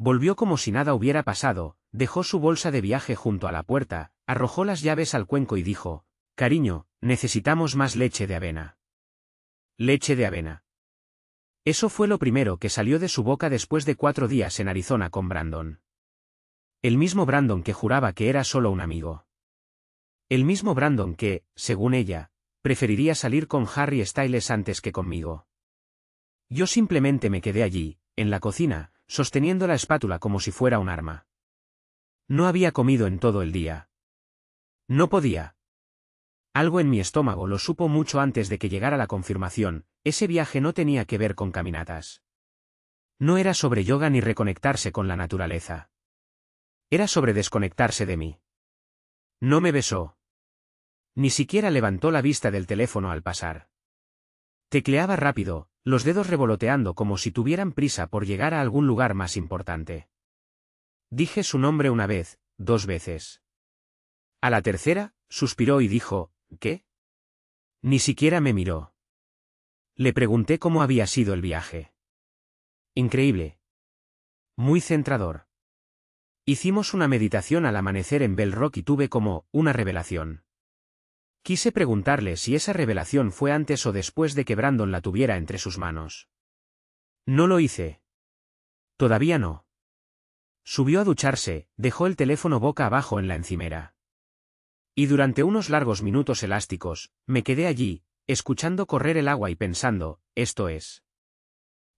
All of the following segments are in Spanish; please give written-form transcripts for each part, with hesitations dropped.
Volvió como si nada hubiera pasado, dejó su bolsa de viaje junto a la puerta, arrojó las llaves al cuenco y dijo: «Cariño, necesitamos más leche de avena». Leche de avena. Eso fue lo primero que salió de su boca después de 4 días en Arizona con Brandon. El mismo Brandon que juraba que era solo un amigo. El mismo Brandon que, según ella, preferiría salir con Harry Styles antes que conmigo. Yo simplemente me quedé allí, en la cocina, sosteniendo la espátula como si fuera un arma. No había comido en todo el día. No podía. Algo en mi estómago lo supo mucho antes de que llegara la confirmación. Ese viaje no tenía que ver con caminatas. No era sobre yoga ni reconectarse con la naturaleza. Era sobre desconectarse de mí. No me besó. Ni siquiera levantó la vista del teléfono al pasar. Tecleaba rápido, los dedos revoloteando como si tuvieran prisa por llegar a algún lugar más importante. Dije su nombre 1 vez, 2 veces. A la tercera, suspiró y dijo: «¿Qué?». Ni siquiera me miró. Le pregunté cómo había sido el viaje. Increíble. Muy centrador. Hicimos una meditación al amanecer en Bell Rock y tuve como una revelación. Quise preguntarle si esa revelación fue antes o después de que Brandon la tuviera entre sus manos. No lo hice. Todavía no. Subió a ducharse, dejó el teléfono boca abajo en la encimera. Y durante unos largos minutos elásticos, me quedé allí, escuchando correr el agua y pensando: esto es.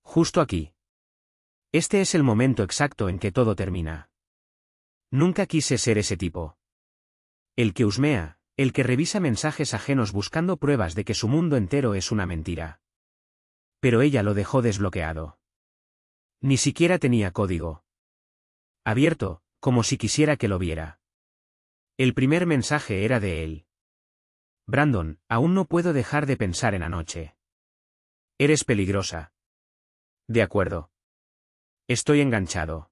Justo aquí. Este es el momento exacto en que todo termina. Nunca quise ser ese tipo. El que husmea, el que revisa mensajes ajenos buscando pruebas de que su mundo entero es una mentira. Pero ella lo dejó desbloqueado. Ni siquiera tenía código. Abierto, como si quisiera que lo viera. El primer mensaje era de él. «Brandon, aún no puedo dejar de pensar en anoche. Eres peligrosa». «De acuerdo. Estoy enganchado».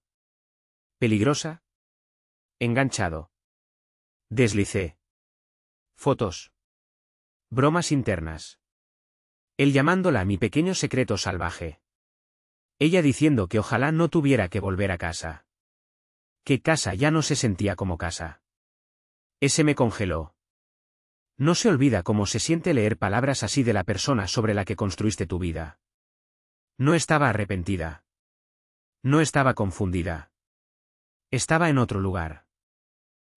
«¿Peligrosa?» «Enganchado». Deslicé. Fotos. Bromas internas. Él llamándola mi pequeño secreto salvaje. Ella diciendo que ojalá no tuviera que volver a casa. Que casa ya no se sentía como casa. Ese me congeló. No se olvida cómo se siente leer palabras así de la persona sobre la que construiste tu vida. No estaba arrepentida. No estaba confundida. Estaba en otro lugar.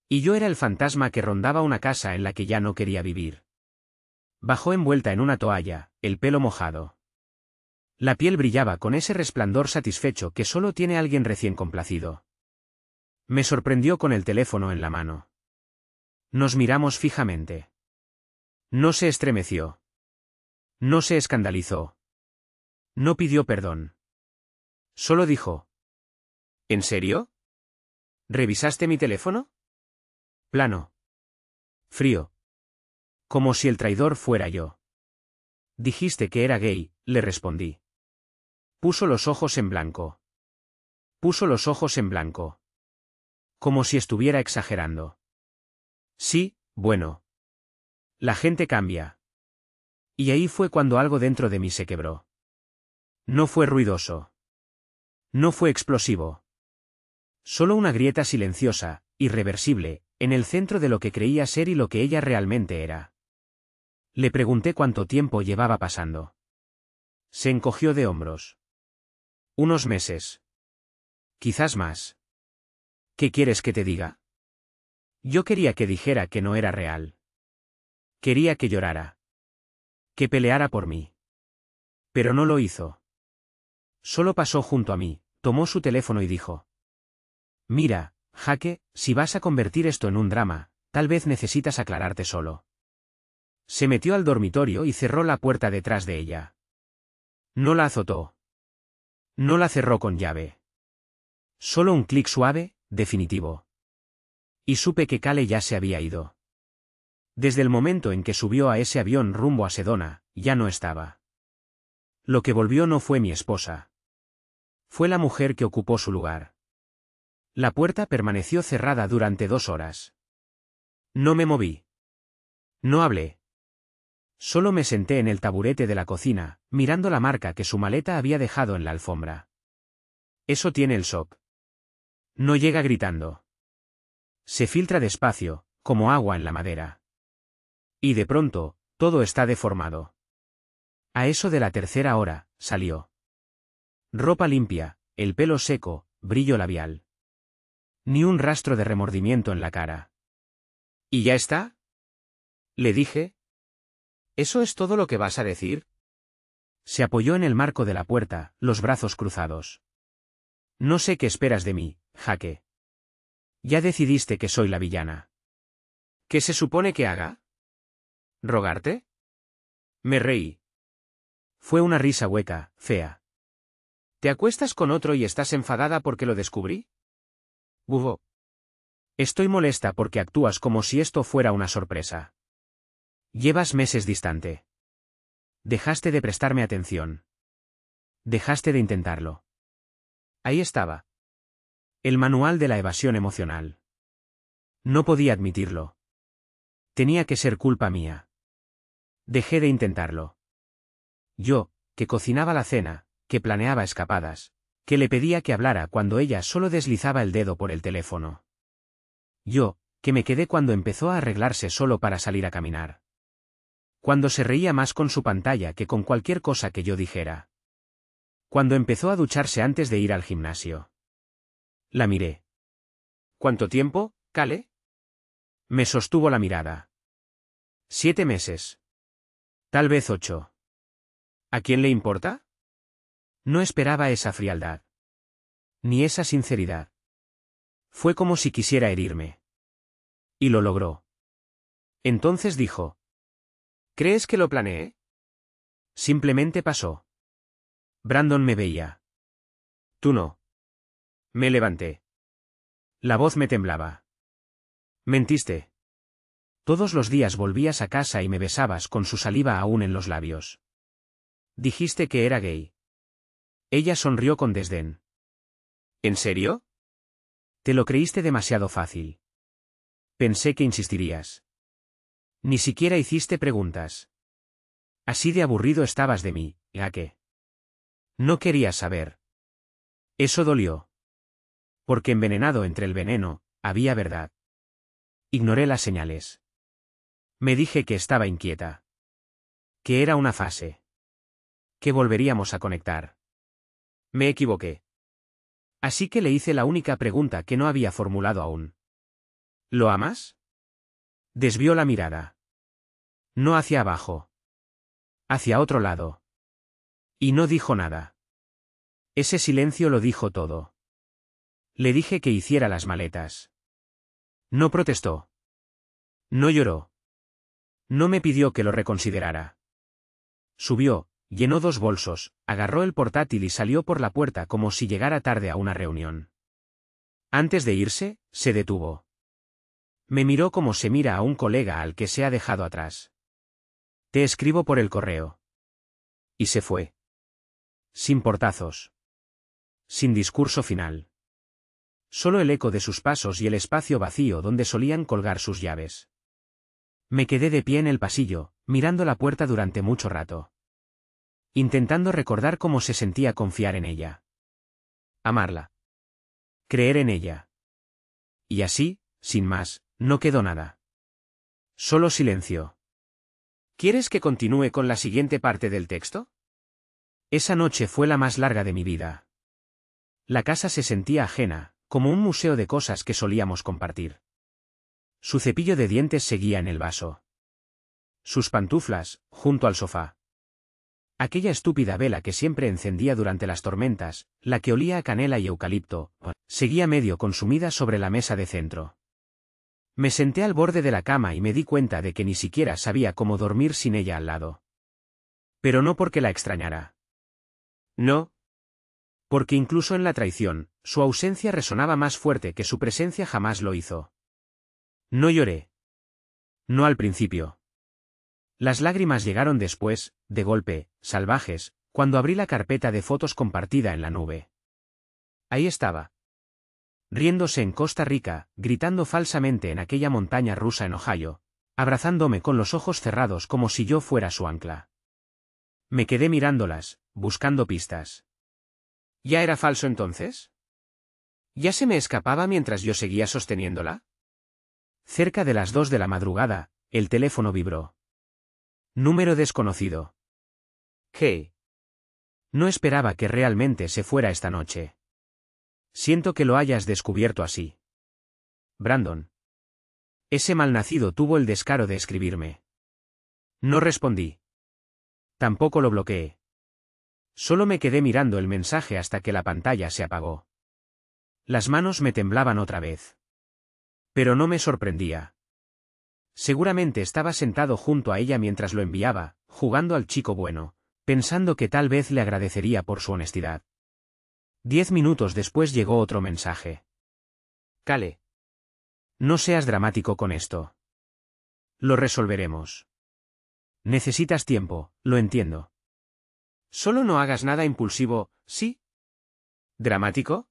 Y yo era el fantasma que rondaba una casa en la que ya no quería vivir. Bajó envuelta en una toalla, el pelo mojado. La piel brillaba con ese resplandor satisfecho que solo tiene alguien recién complacido. Me sorprendió con el teléfono en la mano. Nos miramos fijamente. No se estremeció. No se escandalizó. No pidió perdón. Solo dijo: «¿En serio? ¿Revisaste mi teléfono?». Plano. Frío. Como si el traidor fuera yo. «Dijiste que era gay», le respondí. Puso los ojos en blanco. Puso los ojos en blanco. Como si estuviera exagerando. «Sí, bueno. La gente cambia». Y ahí fue cuando algo dentro de mí se quebró. No fue ruidoso. No fue explosivo. Solo una grieta silenciosa, irreversible, en el centro de lo que creía ser y lo que ella realmente era. Le pregunté cuánto tiempo llevaba pasando. Se encogió de hombros. «Unos meses. Quizás más». «¿Qué quieres que te diga?». Yo quería que dijera que no era real. Quería que llorara. Que peleara por mí. Pero no lo hizo. Solo pasó junto a mí, tomó su teléfono y dijo: «Mira, Jake, si vas a convertir esto en un drama, tal vez necesitas aclararte solo». Se metió al dormitorio y cerró la puerta detrás de ella. No la azotó. No la cerró con llave. Solo un clic suave, definitivo. Y supe que Cale ya se había ido. Desde el momento en que subió a ese avión rumbo a Sedona, ya no estaba. Lo que volvió no fue mi esposa. Fue la mujer que ocupó su lugar. La puerta permaneció cerrada durante 2 horas. No me moví. No hablé. Solo me senté en el taburete de la cocina, mirando la marca que su maleta había dejado en la alfombra. Eso tiene el shock. No llega gritando. Se filtra despacio, como agua en la madera. Y de pronto, todo está deformado. A eso de la tercera hora, salió. Ropa limpia, el pelo seco, brillo labial. Ni un rastro de remordimiento en la cara. ¿Y ya está? Le dije. ¿Eso es todo lo que vas a decir? Se apoyó en el marco de la puerta, los brazos cruzados. No sé qué esperas de mí, Jaque. Ya decidiste que soy la villana. ¿Qué se supone que haga? ¿Rogarte? Me reí. Fue una risa hueca, fea. ¿Te acuestas con otro y estás enfadada porque lo descubrí? Bufó. Estoy molesta porque actúas como si esto fuera una sorpresa. Llevas meses distante. Dejaste de prestarme atención. Dejaste de intentarlo. Ahí estaba. El manual de la evasión emocional. No podía admitirlo. Tenía que ser culpa mía. Dejé de intentarlo. Yo, que cocinaba la cena, que planeaba escapadas, que le pedía que hablara cuando ella solo deslizaba el dedo por el teléfono. Yo, que me quedé cuando empezó a arreglarse solo para salir a caminar. Cuando se reía más con su pantalla que con cualquier cosa que yo dijera. Cuando empezó a ducharse antes de ir al gimnasio. La miré. ¿Cuánto tiempo, Cale? Me sostuvo la mirada. 7 meses. Tal vez 8. ¿A quién le importa? No esperaba esa frialdad. Ni esa sinceridad. Fue como si quisiera herirme. Y lo logró. Entonces dijo. ¿Crees que lo planeé? Simplemente pasó. Brandon me veía. Tú no. Me levanté. La voz me temblaba. Mentiste. Todos los días volvías a casa y me besabas con su saliva aún en los labios. Dijiste que era gay. Ella sonrió con desdén. ¿En serio? Te lo creíste demasiado fácil. Pensé que insistirías. Ni siquiera hiciste preguntas. Así de aburrido estabas de mí, Jaque. No querías saber. Eso dolió. Porque envenenado entre el veneno, había verdad. Ignoré las señales. Me dije que estaba inquieta. Que era una fase. Que volveríamos a conectar. Me equivoqué. Así que le hice la única pregunta que no había formulado aún. ¿Lo amas? Desvió la mirada. No hacia abajo. Hacia otro lado. Y no dijo nada. Ese silencio lo dijo todo. Le dije que hiciera las maletas. No protestó. No lloró. No me pidió que lo reconsiderara. Subió, llenó 2 bolsos, agarró el portátil y salió por la puerta como si llegara tarde a una reunión. Antes de irse, se detuvo. Me miró como se mira a un colega al que se ha dejado atrás. Te escribo por el correo. Y se fue. Sin portazos. Sin discurso final. Solo el eco de sus pasos y el espacio vacío donde solían colgar sus llaves. Me quedé de pie en el pasillo, mirando la puerta durante mucho rato. Intentando recordar cómo se sentía confiar en ella. Amarla. Creer en ella. Y así, sin más, no quedó nada. Solo silencio. ¿Quieres que continúe con la siguiente parte del texto? Esa noche fue la más larga de mi vida. La casa se sentía ajena, como un museo de cosas que solíamos compartir. Su cepillo de dientes seguía en el vaso. Sus pantuflas, junto al sofá. Aquella estúpida vela que siempre encendía durante las tormentas, la que olía a canela y eucalipto, seguía medio consumida sobre la mesa de centro. Me senté al borde de la cama y me di cuenta de que ni siquiera sabía cómo dormir sin ella al lado. Pero no porque la extrañara. No. Porque incluso en la traición, su ausencia resonaba más fuerte que su presencia jamás lo hizo. No lloré. No al principio. Las lágrimas llegaron después, de golpe, salvajes, cuando abrí la carpeta de fotos compartida en la nube. Ahí estaba. Riéndose en Costa Rica, gritando falsamente en aquella montaña rusa en Ohio, abrazándome con los ojos cerrados como si yo fuera su ancla. Me quedé mirándolas, buscando pistas. ¿Ya era falso entonces? ¿Ya se me escapaba mientras yo seguía sosteniéndola? Cerca de las 2 de la madrugada, el teléfono vibró. Número desconocido. ¿Qué? No esperaba que realmente se fuera esta noche. Siento que lo hayas descubierto así. Brandon. Ese malnacido tuvo el descaro de escribirme. No respondí. Tampoco lo bloqueé. Solo me quedé mirando el mensaje hasta que la pantalla se apagó. Las manos me temblaban otra vez. Pero no me sorprendía. Seguramente estaba sentado junto a ella mientras lo enviaba, jugando al chico bueno, pensando que tal vez le agradecería por su honestidad. 10 minutos después llegó otro mensaje. Cale. No seas dramático con esto. Lo resolveremos. Necesitas tiempo, lo entiendo. Solo no hagas nada impulsivo, ¿sí? ¿Dramático?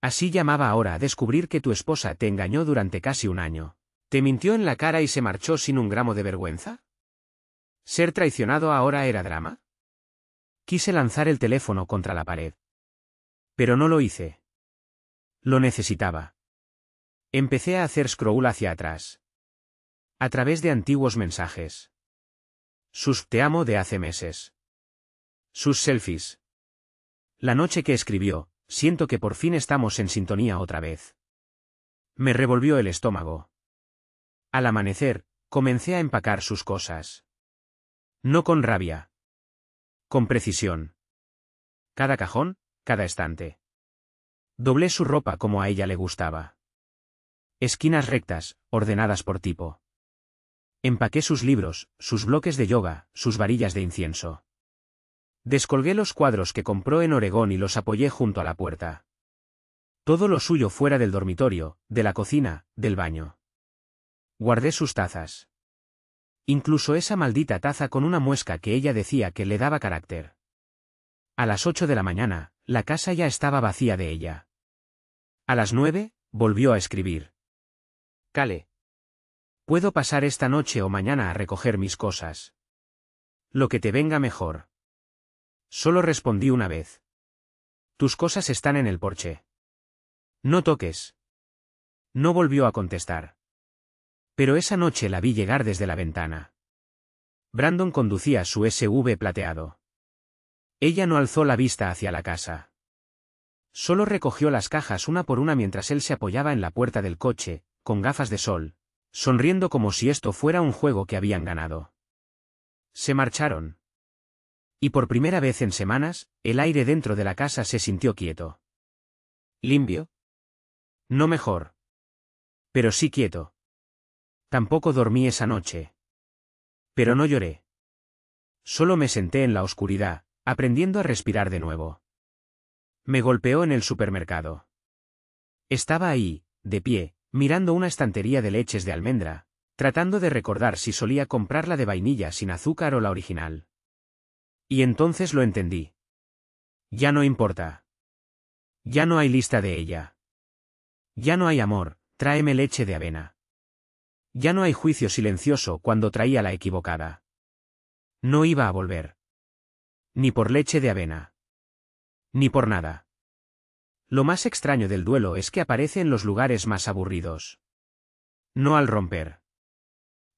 Así llamaba ahora a descubrir que tu esposa te engañó durante casi un año. ¿Te mintió en la cara y se marchó sin un gramo de vergüenza? ¿Ser traicionado ahora era drama? Quise lanzar el teléfono contra la pared. Pero no lo hice. Lo necesitaba. Empecé a hacer scroll hacia atrás. A través de antiguos mensajes. Sus te amo de hace meses. Sus selfies. La noche que escribió, siento que por fin estamos en sintonía otra vez. Me revolvió el estómago. Al amanecer, comencé a empacar sus cosas. No con rabia. Con precisión. Cada cajón, cada estante. Doblé su ropa como a ella le gustaba. Esquinas rectas, ordenadas por tipo. Empaqué sus libros, sus bloques de yoga, sus varillas de incienso. Descolgué los cuadros que compró en Oregón y los apoyé junto a la puerta. Todo lo suyo fuera del dormitorio, de la cocina, del baño. Guardé sus tazas. Incluso esa maldita taza con una muesca que ella decía que le daba carácter. A las 8 de la mañana, la casa ya estaba vacía de ella. A las 9, volvió a escribir. Cale. Puedo pasar esta noche o mañana a recoger mis cosas. Lo que te venga mejor. Solo respondí una vez. Tus cosas están en el porche. No toques. No volvió a contestar. Pero esa noche la vi llegar desde la ventana. Brandon conducía su SUV plateado. Ella no alzó la vista hacia la casa. Solo recogió las cajas una por una mientras él se apoyaba en la puerta del coche, con gafas de sol, sonriendo como si esto fuera un juego que habían ganado. Se marcharon. Y por primera vez en semanas, el aire dentro de la casa se sintió quieto. ¿Limpio? No mejor. Pero sí quieto. Tampoco dormí esa noche. Pero no lloré. Solo me senté en la oscuridad, aprendiendo a respirar de nuevo. Me golpeó en el supermercado. Estaba ahí, de pie, mirando una estantería de leches de almendra, tratando de recordar si solía comprarla de vainilla sin azúcar o la original. Y entonces lo entendí. Ya no importa. Ya no hay lista de ella. Ya no hay amor, tráeme leche de avena. Ya no hay juicio silencioso cuando traía la equivocada. No iba a volver. Ni por leche de avena. Ni por nada. Lo más extraño del duelo es que aparece en los lugares más aburridos. No al romper.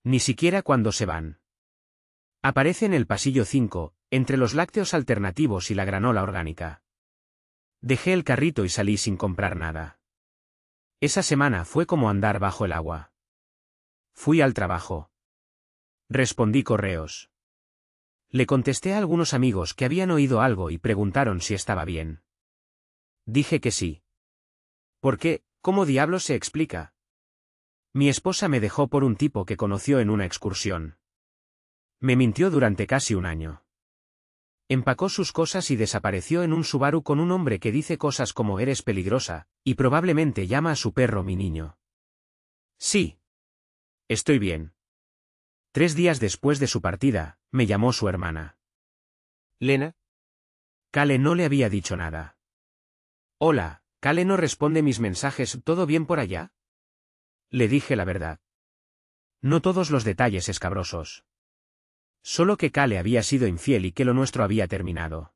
Ni siquiera cuando se van. Aparece en el pasillo 5, entre los lácteos alternativos y la granola orgánica. Dejé el carrito y salí sin comprar nada. Esa semana fue como andar bajo el agua. Fui al trabajo. Respondí correos. Le contesté a algunos amigos que habían oído algo y preguntaron si estaba bien. Dije que sí. ¿Por qué? ¿Cómo diablos se explica? Mi esposa me dejó por un tipo que conoció en una excursión. Me mintió durante casi un año. Empacó sus cosas y desapareció en un Subaru con un hombre que dice cosas como eres peligrosa, y probablemente llama a su perro mi niño. Sí. Estoy bien. 3 días después de su partida, me llamó su hermana. ¿Lena? Cale no le había dicho nada. Hola, Cale no responde mis mensajes, ¿todo bien por allá? Le dije la verdad. No todos los detalles escabrosos. Solo que Cale había sido infiel y que lo nuestro había terminado.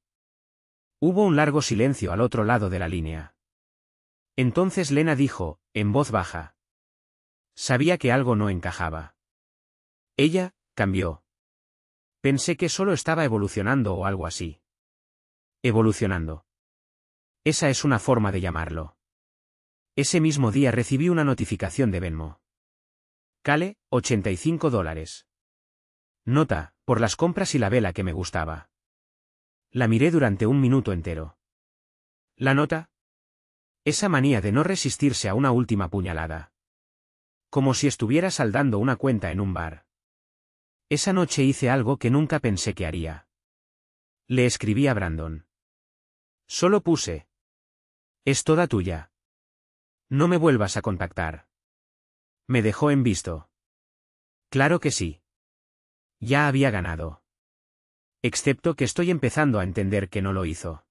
Hubo un largo silencio al otro lado de la línea. Entonces Lena dijo, en voz baja. Sabía que algo no encajaba. Ella, cambió. Pensé que solo estaba evolucionando o algo así. Evolucionando. Esa es una forma de llamarlo. Ese mismo día recibí una notificación de Venmo. Cale, $85. Nota, por las compras y la vela que me gustaba. La miré durante un minuto entero. ¿La nota? Esa manía de no resistirse a una última puñalada. Como si estuviera saldando una cuenta en un bar. Esa noche hice algo que nunca pensé que haría. Le escribí a Brandon. Solo puse. Es toda tuya. No me vuelvas a contactar. Me dejó en visto. Claro que sí. Ya había ganado. Excepto que estoy empezando a entender que no lo hizo.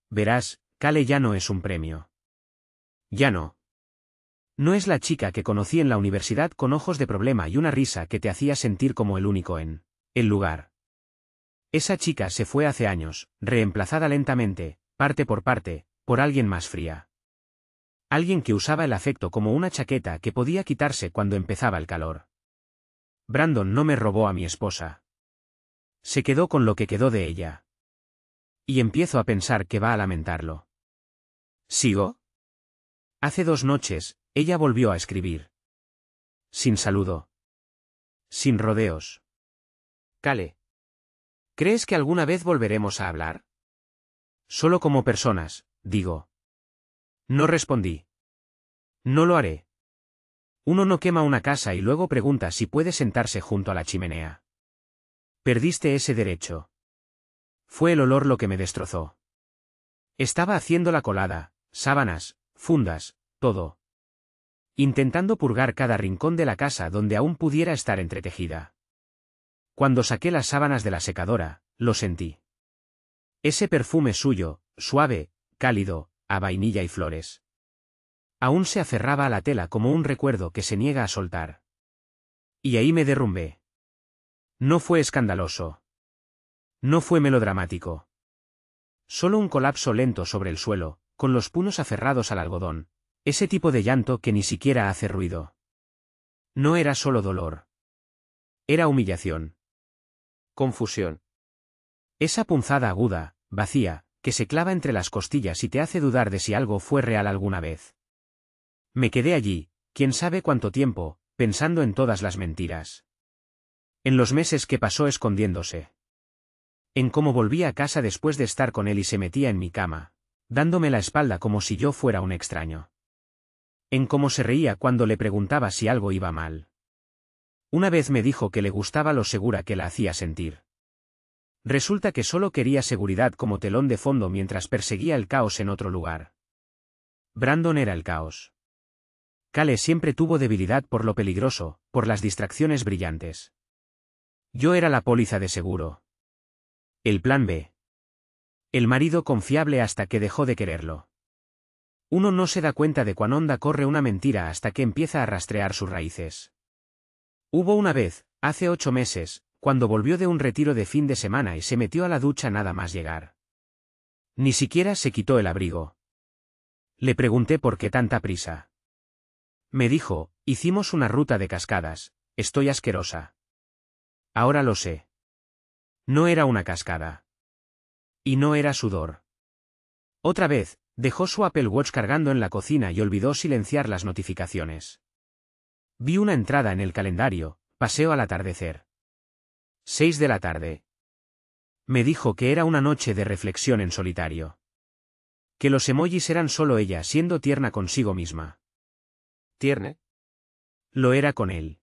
Verás, Cale ya no es un premio. Ya no. No es la chica que conocí en la universidad con ojos de problema y una risa que te hacía sentir como el único en el lugar. Esa chica se fue hace años, reemplazada lentamente, parte por parte, por alguien más fría. Alguien que usaba el afecto como una chaqueta que podía quitarse cuando empezaba el calor. Brandon no me robó a mi esposa. Se quedó con lo que quedó de ella. Y empiezo a pensar que va a lamentarlo. ¿Sigo? Hace 2 noches, ella volvió a escribir. Sin saludo. Sin rodeos. Cale. ¿Crees que alguna vez volveremos a hablar? Solo como personas, digo. No respondí. No lo haré. Uno no quema una casa y luego pregunta si puede sentarse junto a la chimenea. Perdiste ese derecho. Fue el olor lo que me destrozó. Estaba haciendo la colada, sábanas, fundas, todo. Intentando purgar cada rincón de la casa donde aún pudiera estar entretejida. Cuando saqué las sábanas de la secadora, lo sentí. Ese perfume suyo, suave, cálido, a vainilla y flores. Aún se aferraba a la tela como un recuerdo que se niega a soltar. Y ahí me derrumbé. No fue escandaloso. No fue melodramático. Solo un colapso lento sobre el suelo, con los puños aferrados al algodón. Ese tipo de llanto que ni siquiera hace ruido. No era solo dolor. Era humillación. Confusión. Esa punzada aguda, vacía, que se clava entre las costillas y te hace dudar de si algo fue real alguna vez. Me quedé allí, quién sabe cuánto tiempo, pensando en todas las mentiras. En los meses que pasó escondiéndose. En cómo volvía a casa después de estar con él y se metía en mi cama, dándome la espalda como si yo fuera un extraño. En cómo se reía cuando le preguntaba si algo iba mal. Una vez me dijo que le gustaba lo segura que la hacía sentir. Resulta que solo quería seguridad como telón de fondo mientras perseguía el caos en otro lugar. Brandon era el caos. Cale siempre tuvo debilidad por lo peligroso, por las distracciones brillantes. Yo era la póliza de seguro. El plan B. El marido confiable hasta que dejó de quererlo. Uno no se da cuenta de cuán honda corre una mentira hasta que empieza a rastrear sus raíces. Hubo una vez, hace 8 meses, cuando volvió de un retiro de fin de semana y se metió a la ducha nada más llegar. Ni siquiera se quitó el abrigo. Le pregunté por qué tanta prisa. Me dijo, hicimos una ruta de cascadas, estoy asquerosa. Ahora lo sé. No era una cascada. Y no era sudor. Otra vez, dejó su Apple Watch cargando en la cocina y olvidó silenciar las notificaciones. Vi una entrada en el calendario, paseo al atardecer. 6 de la tarde. Me dijo que era una noche de reflexión en solitario. Que los emojis eran solo ella siendo tierna consigo misma. ¿Tierne? Lo era con él.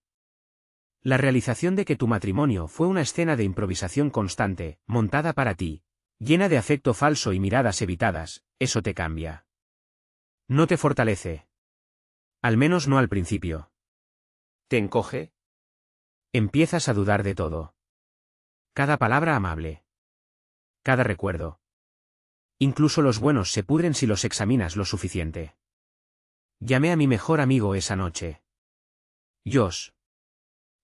La realización de que tu matrimonio fue una escena de improvisación constante, montada para ti, llena de afecto falso y miradas evitadas, eso te cambia. No te fortalece. Al menos no al principio. ¿Te encoge? Empiezas a dudar de todo. Cada palabra amable. Cada recuerdo. Incluso los buenos se pudren si los examinas lo suficiente. Llamé a mi mejor amigo esa noche. Josh.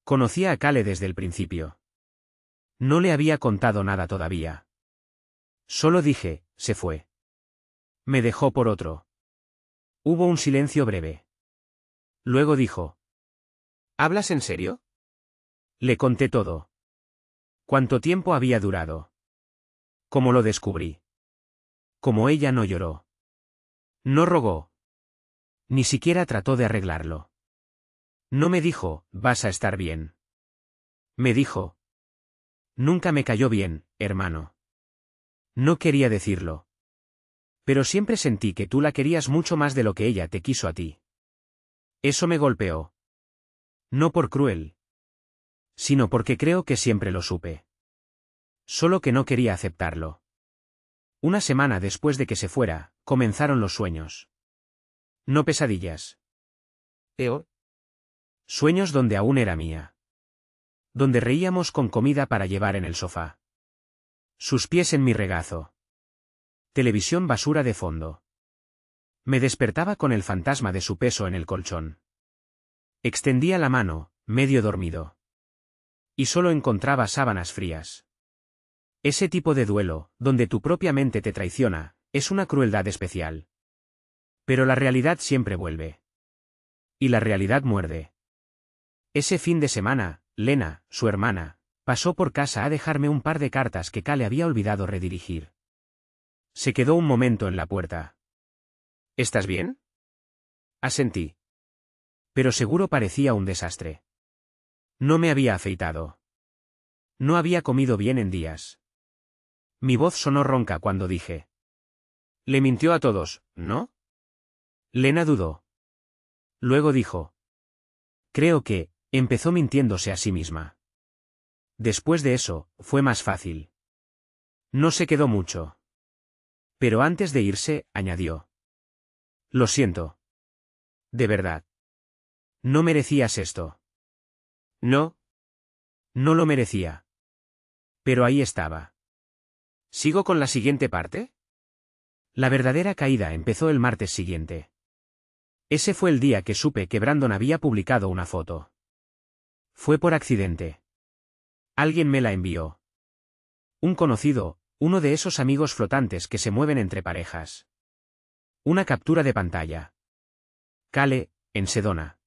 Conocía a Cale desde el principio. No le había contado nada todavía. Solo dije, se fue. Me dejó por otro. Hubo un silencio breve. Luego dijo: ¿Hablas en serio? Le conté todo. ¿Cuánto tiempo había durado? ¿Cómo lo descubrí? Como ella no lloró. No rogó. Ni siquiera trató de arreglarlo. No me dijo: vas a estar bien. Me dijo: nunca me cayó bien, hermano. No quería decirlo. Pero siempre sentí que tú la querías mucho más de lo que ella te quiso a ti. Eso me golpeó. No por cruel, sino porque creo que siempre lo supe. Solo que no quería aceptarlo. Una semana después de que se fuera, comenzaron los sueños. No pesadillas. ¿Peor? Sueños donde aún era mía. Donde reíamos con comida para llevar en el sofá. Sus pies en mi regazo. Televisión basura de fondo. Me despertaba con el fantasma de su peso en el colchón. Extendía la mano, medio dormido. Y solo encontraba sábanas frías. Ese tipo de duelo, donde tu propia mente te traiciona, es una crueldad especial. Pero la realidad siempre vuelve. Y la realidad muerde. Ese fin de semana, Lena, su hermana, pasó por casa a dejarme un par de cartas que Kale había olvidado redirigir. Se quedó un momento en la puerta. ¿Estás bien? Asentí. Pero seguro parecía un desastre. No me había afeitado. No había comido bien en días. Mi voz sonó ronca cuando dije: Le mintió a todos, ¿no? Lena dudó. Luego dijo: creo que, empezó mintiéndose a sí misma. Después de eso, fue más fácil. No se quedó mucho. Pero antes de irse, añadió: lo siento. De verdad. No merecías esto. No. No lo merecía. Pero ahí estaba. ¿Sigo con la siguiente parte? La verdadera caída empezó el martes siguiente. Ese fue el día que supe que Brandon había publicado una foto. Fue por accidente. Alguien me la envió. Un conocido, uno de esos amigos flotantes que se mueven entre parejas. Una captura de pantalla. Kale, en Sedona.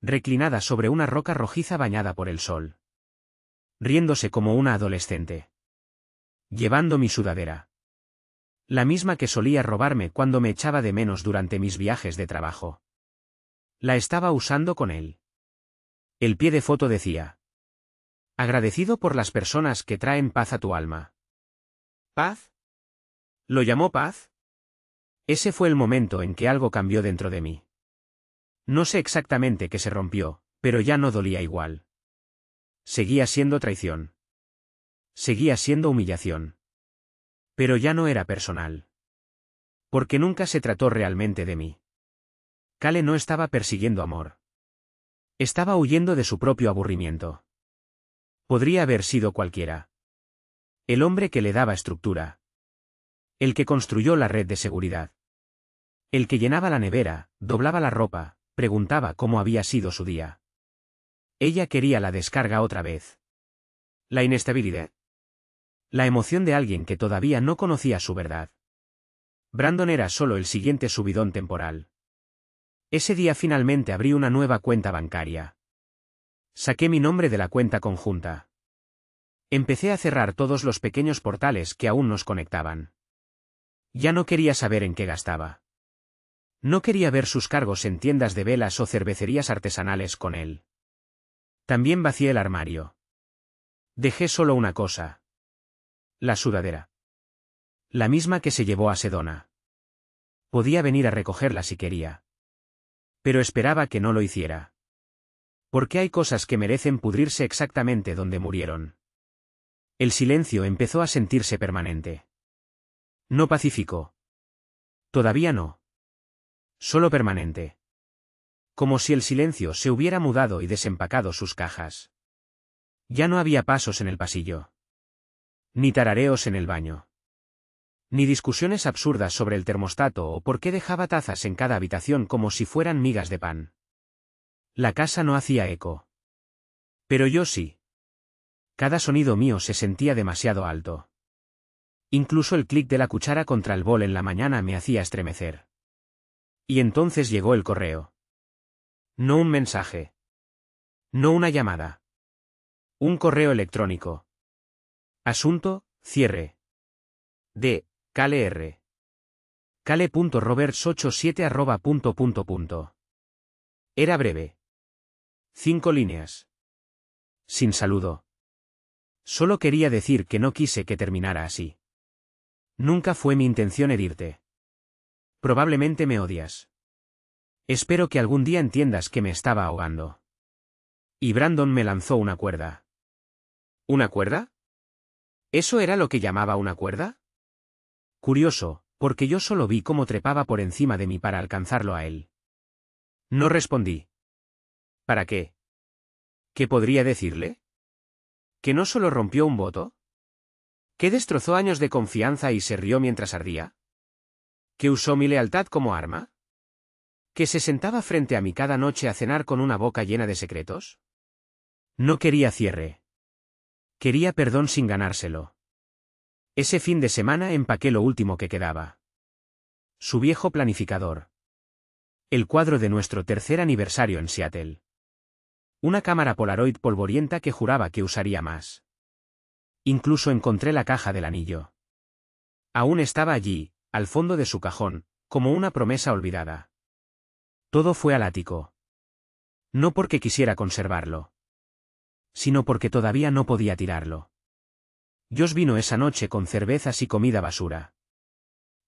Reclinada sobre una roca rojiza bañada por el sol. Riéndose como una adolescente. Llevando mi sudadera. La misma que solía robarme cuando me echaba de menos durante mis viajes de trabajo. La estaba usando con él. El pie de foto decía: agradecido por las personas que traen paz a tu alma. ¿Paz? ¿Lo llamó paz? Ese fue el momento en que algo cambió dentro de mí. No sé exactamente qué se rompió, pero ya no dolía igual. Seguía siendo traición. Seguía siendo humillación. Pero ya no era personal. Porque nunca se trató realmente de mí. Kale no estaba persiguiendo amor. Estaba huyendo de su propio aburrimiento. Podría haber sido cualquiera. El hombre que le daba estructura. El que construyó la red de seguridad. El que llenaba la nevera, doblaba la ropa, preguntaba cómo había sido su día. Ella quería la descarga otra vez. La inestabilidad. La emoción de alguien que todavía no conocía su verdad. Brandon era solo el siguiente subidón temporal. Ese día finalmente abrí una nueva cuenta bancaria. Saqué mi nombre de la cuenta conjunta. Empecé a cerrar todos los pequeños portales que aún nos conectaban. Ya no quería saber en qué gastaba. No quería ver sus cargos en tiendas de velas o cervecerías artesanales con él. También vacié el armario. Dejé solo una cosa. La sudadera. La misma que se llevó a Sedona. Podía venir a recogerla si quería. Pero esperaba que no lo hiciera. Porque hay cosas que merecen pudrirse exactamente donde murieron. El silencio empezó a sentirse permanente. No pacífico. Todavía no. Solo permanente. Como si el silencio se hubiera mudado y desempacado sus cajas. Ya no había pasos en el pasillo. Ni tarareos en el baño. Ni discusiones absurdas sobre el termostato o por qué dejaba tazas en cada habitación como si fueran migas de pan. La casa no hacía eco. Pero yo sí. Cada sonido mío se sentía demasiado alto. Incluso el clic de la cuchara contra el bol en la mañana me hacía estremecer. Y entonces llegó el correo. No un mensaje. No una llamada. Un correo electrónico. Asunto, cierre. De, Cale R. Cale.roberts87 @. Era breve. 5 líneas. Sin saludo. Solo quería decir que no quise que terminara así. Nunca fue mi intención herirte. Probablemente me odias. Espero que algún día entiendas que me estaba ahogando. Y Brandon me lanzó una cuerda. ¿Una cuerda? ¿Eso era lo que llamaba una cuerda? Curioso, porque yo solo vi cómo trepaba por encima de mí para alcanzarlo a él. No respondí. ¿Para qué? ¿Qué podría decirle? ¿Que no solo rompió un voto? ¿Que destrozó años de confianza y se rió mientras ardía? ¿Que usó mi lealtad como arma? ¿Que se sentaba frente a mí cada noche a cenar con una boca llena de secretos? No quería cierre. Quería perdón sin ganárselo. Ese fin de semana empaqué lo último que quedaba. Su viejo planificador. El cuadro de nuestro tercer aniversario en Seattle. Una cámara Polaroid polvorienta que juraba que usaría más. Incluso encontré la caja del anillo. Aún estaba allí, al fondo de su cajón, como una promesa olvidada. Todo fue al ático. No porque quisiera conservarlo, sino porque todavía no podía tirarlo. Josh vino esa noche con cervezas y comida basura.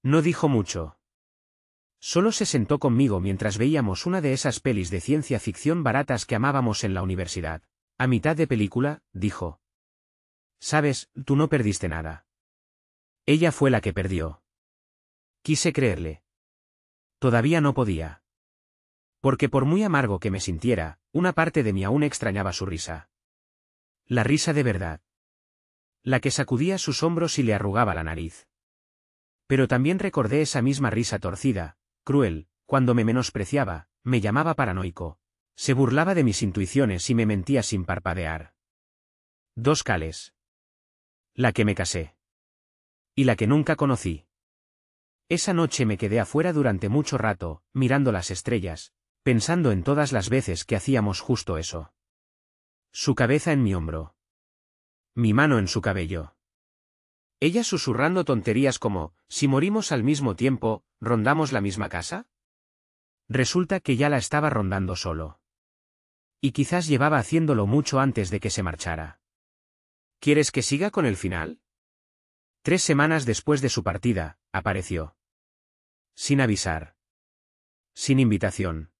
No dijo mucho. Solo se sentó conmigo mientras veíamos una de esas pelis de ciencia ficción baratas que amábamos en la universidad. A mitad de película, dijo. Sabes, tú no perdiste nada. Ella fue la que perdió. Quise creerle. Todavía no podía. Porque por muy amargo que me sintiera, una parte de mí aún extrañaba su risa. La risa de verdad. La que sacudía sus hombros y le arrugaba la nariz. Pero también recordé esa misma risa torcida, cruel, cuando me menospreciaba, me llamaba paranoico, se burlaba de mis intuiciones y me mentía sin parpadear. 2 Cales. La que me casé. Y la que nunca conocí. Esa noche me quedé afuera durante mucho rato, mirando las estrellas, pensando en todas las veces que hacíamos justo eso. Su cabeza en mi hombro. Mi mano en su cabello. Ella susurrando tonterías como, si morimos al mismo tiempo, ¿rondamos la misma casa? Resulta que ya la estaba rondando solo. Y quizás llevaba haciéndolo mucho antes de que se marchara. ¿Quieres que siga con el final? 3 semanas después de su partida, apareció. Sin avisar. Sin invitación.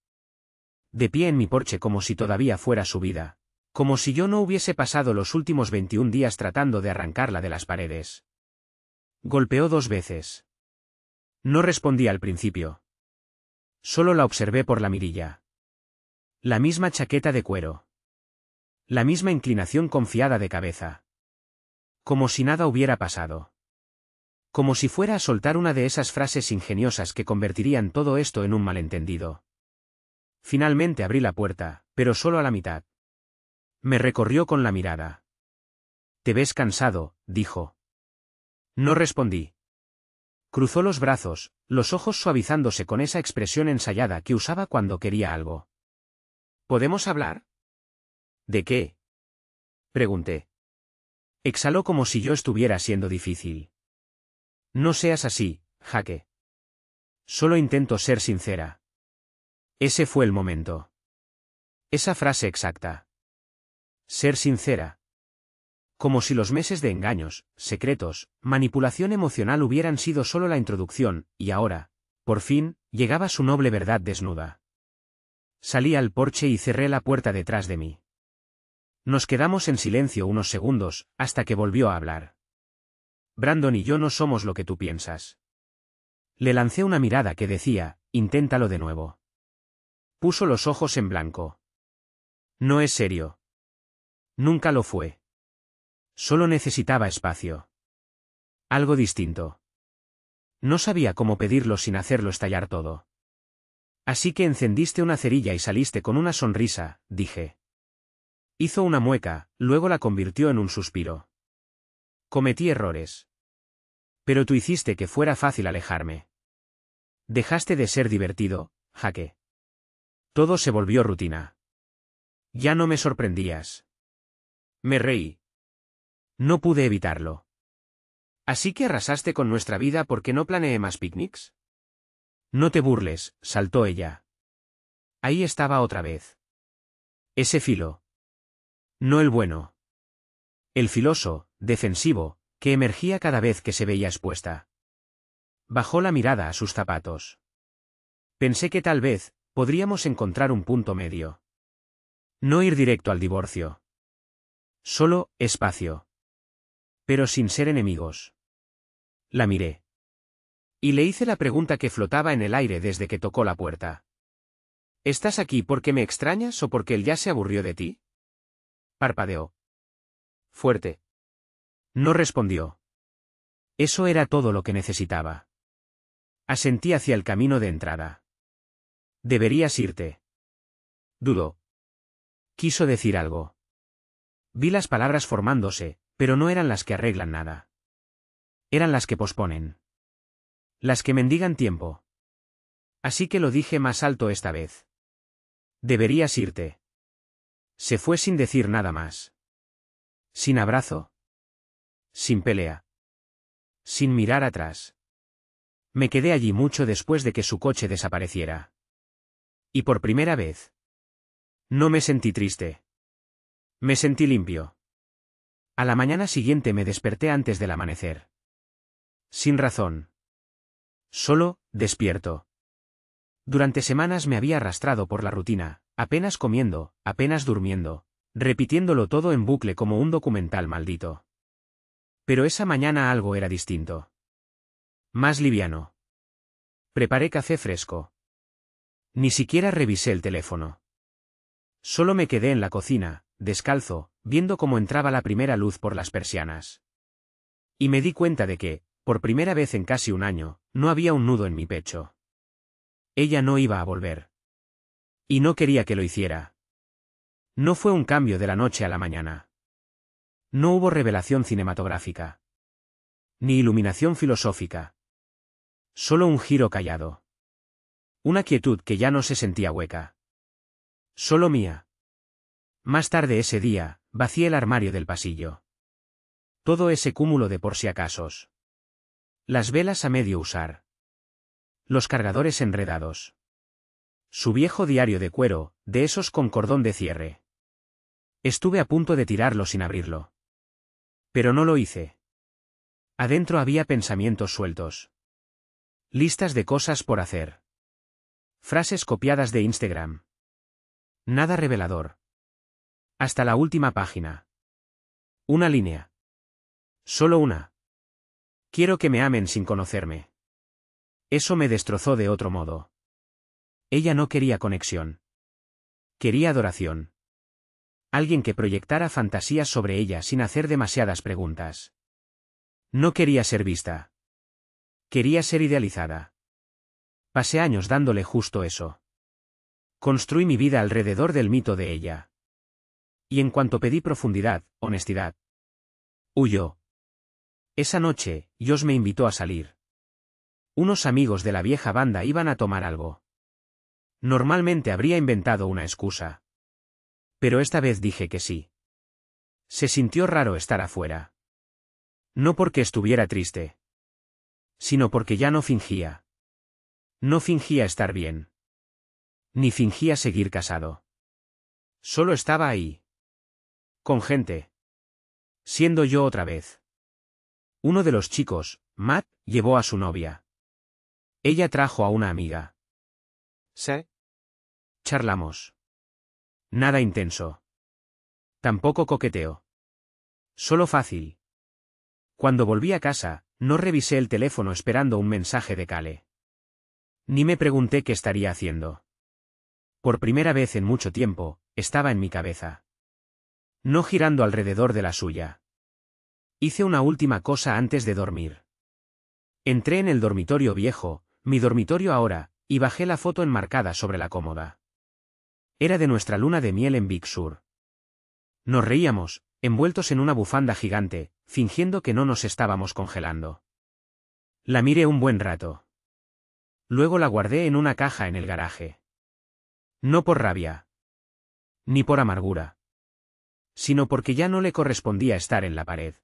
De pie en mi porche como si todavía fuera su vida. Como si yo no hubiese pasado los últimos 21 días tratando de arrancarla de las paredes. Golpeó 2 veces. No respondí al principio. Solo la observé por la mirilla. La misma chaqueta de cuero. La misma inclinación confiada de cabeza. Como si nada hubiera pasado. Como si fuera a soltar una de esas frases ingeniosas que convertirían todo esto en un malentendido. Finalmente abrí la puerta, pero solo a la mitad. Me recorrió con la mirada. «Te ves cansado», dijo. No respondí. Cruzó los brazos, los ojos suavizándose con esa expresión ensayada que usaba cuando quería algo. ¿Podemos hablar? ¿De qué? Pregunté. Exhaló como si yo estuviera siendo difícil. No seas así, Jake. Solo intento ser sincera. Ese fue el momento. Esa frase exacta. Ser sincera. Como si los meses de engaños, secretos, manipulación emocional hubieran sido solo la introducción, y ahora, por fin, llegaba su noble verdad desnuda. Salí al porche y cerré la puerta detrás de mí. Nos quedamos en silencio unos segundos, hasta que volvió a hablar. Brandon y yo no somos lo que tú piensas. Le lancé una mirada que decía, inténtalo de nuevo. Puso los ojos en blanco. No es serio. Nunca lo fue. Solo necesitaba espacio. Algo distinto. No sabía cómo pedirlo sin hacerlo estallar todo. Así que encendiste una cerilla y saliste con una sonrisa, dije. Hizo una mueca, luego la convirtió en un suspiro. Cometí errores. Pero tú hiciste que fuera fácil alejarme. Dejaste de ser divertido, Jaque. Todo se volvió rutina. Ya no me sorprendías. Me reí. No pude evitarlo. ¿Así que arrasaste con nuestra vida porque no planeé más picnics? No te burles, saltó ella. Ahí estaba otra vez. Ese filo. No el bueno. El filoso, defensivo, que emergía cada vez que se veía expuesta. Bajó la mirada a sus zapatos. Pensé que tal vez podríamos encontrar un punto medio. No ir directo al divorcio. Solo espacio. Pero sin ser enemigos. La miré. Y le hice la pregunta que flotaba en el aire desde que tocó la puerta. ¿Estás aquí porque me extrañas o porque él ya se aburrió de ti? Parpadeó. Fuerte. No respondió. Eso era todo lo que necesitaba. Asentí hacia el camino de entrada. Deberías irte. Dudó. Quiso decir algo. Vi las palabras formándose, pero no eran las que arreglan nada. Eran las que posponen. Las que mendigan tiempo. Así que lo dije más alto esta vez. Deberías irte. Se fue sin decir nada más. Sin abrazo. Sin pelea. Sin mirar atrás. Me quedé allí mucho después de que su coche desapareciera. Y por primera vez. No me sentí triste. Me sentí limpio. A la mañana siguiente me desperté antes del amanecer. Sin razón. Solo, despierto. Durante semanas me había arrastrado por la rutina, apenas comiendo, apenas durmiendo, repitiéndolo todo en bucle como un documental maldito. Pero esa mañana algo era distinto. Más liviano. Preparé café fresco. Ni siquiera revisé el teléfono. Solo me quedé en la cocina, descalzo, viendo cómo entraba la primera luz por las persianas. Y me di cuenta de que, por primera vez en casi un año, no había un nudo en mi pecho. Ella no iba a volver. Y no quería que lo hiciera. No fue un cambio de la noche a la mañana. No hubo revelación cinematográfica. Ni iluminación filosófica. Solo un giro callado. Una quietud que ya no se sentía hueca. Solo mía. Más tarde ese día, vacié el armario del pasillo. Todo ese cúmulo de por si acasos. Las velas a medio usar. Los cargadores enredados. Su viejo diario de cuero, de esos con cordón de cierre. Estuve a punto de tirarlo sin abrirlo. Pero no lo hice. Adentro había pensamientos sueltos. Listas de cosas por hacer. Frases copiadas de Instagram. Nada revelador. Hasta la última página. Una línea. Solo una. Quiero que me amen sin conocerme. Eso me destrozó de otro modo. Ella no quería conexión. Quería adoración. Alguien que proyectara fantasías sobre ella sin hacer demasiadas preguntas. No quería ser vista. Quería ser idealizada. Pasé años dándole justo eso. Construí mi vida alrededor del mito de ella. Y en cuanto pedí profundidad, honestidad, huyó. Esa noche, Josh me invitó a salir. Unos amigos de la vieja banda iban a tomar algo. Normalmente habría inventado una excusa. Pero esta vez dije que sí. Se sintió raro estar afuera. No porque estuviera triste. Sino porque ya no fingía. No fingía estar bien. Ni fingía seguir casado. Solo estaba ahí. Con gente. Siendo yo otra vez. Uno de los chicos, Matt, llevó a su novia. Ella trajo a una amiga. ¿Sí? Charlamos. Nada intenso. Tampoco coqueteo. Solo fácil. Cuando volví a casa, no revisé el teléfono esperando un mensaje de Cale. Ni me pregunté qué estaría haciendo. Por primera vez en mucho tiempo, estaba en mi cabeza. No girando alrededor de la suya. Hice una última cosa antes de dormir. Entré en el dormitorio viejo, mi dormitorio ahora, y bajé la foto enmarcada sobre la cómoda. Era de nuestra luna de miel en Big Sur. Nos reíamos, envueltos en una bufanda gigante, fingiendo que no nos estábamos congelando. La miré un buen rato. Luego la guardé en una caja en el garaje. No por rabia. Ni por amargura. Sino porque ya no le correspondía estar en la pared.